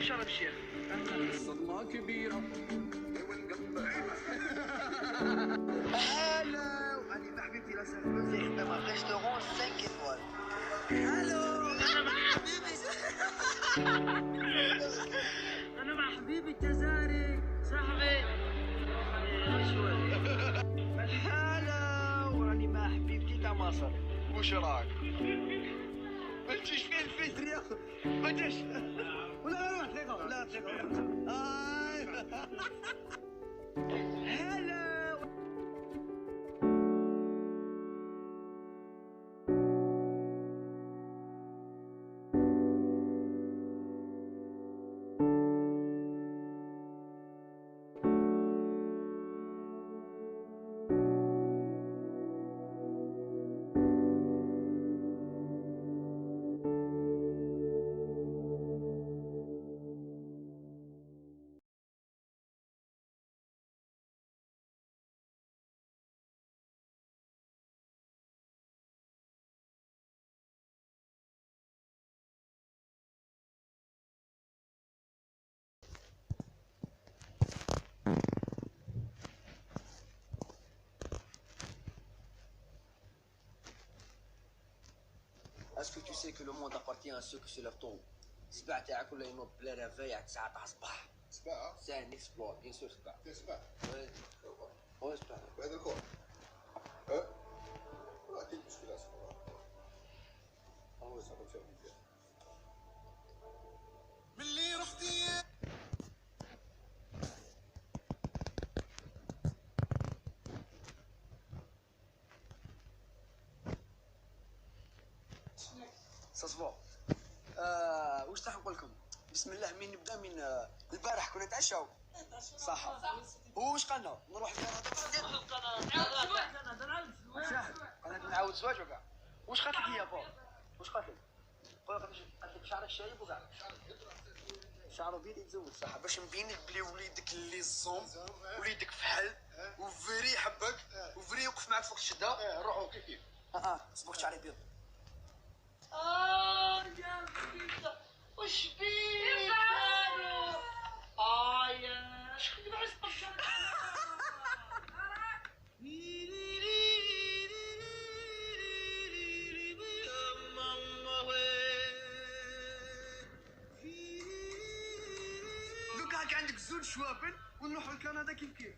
في شرم الشيخ. الصدمة كبيرة. هلا وأنا حبيبتي لا سيرفوز عندما ريستورون 5 إيطوال. هلو انا مع حبيبي الجزائري صاحبي. هلا وراني مع حبيبتي تاع مصر. وش راك؟ ما تجيش فيه الفجر يا اخي ما جاش ولا ثقة لا ثقة. هلا Est-ce que tu sais que le monde appartient à ceux qui se lèvent tôt? السباع تاعك ولا ينوض بلا رافاي على 9 تاع الصباح. سباعة؟ سي ان اكسبلور بيان سور سباع. سباعة؟ وي سباع. في هذا الكون؟ ها؟ أكيد مشكلة صراحة. هو صعب فيها مزيان. ملي رحتي صصبو واش راح نقول لكم؟ بسم الله من نبدا من البارح كنا نتعشاو صح واش قالنا نروح شاهد انا نعاود زواج وكاع واش قالت لك هي بابا واش قالت لك؟ قالت لك شعرك شايب وكاع شعره بيض يتزوج صح باش نبين لك بلي وليدك اللي زوم وليدك فحل وفري يحبك وفري يوقف معك فوق الشده روحوا كيف كيف. صبغت شعري بيض. يا بيتا وش بيك يا شكون اللي عايز تبشر دوكا هاك عندك زوج شوابن ونروحو لكندا كيف كيف.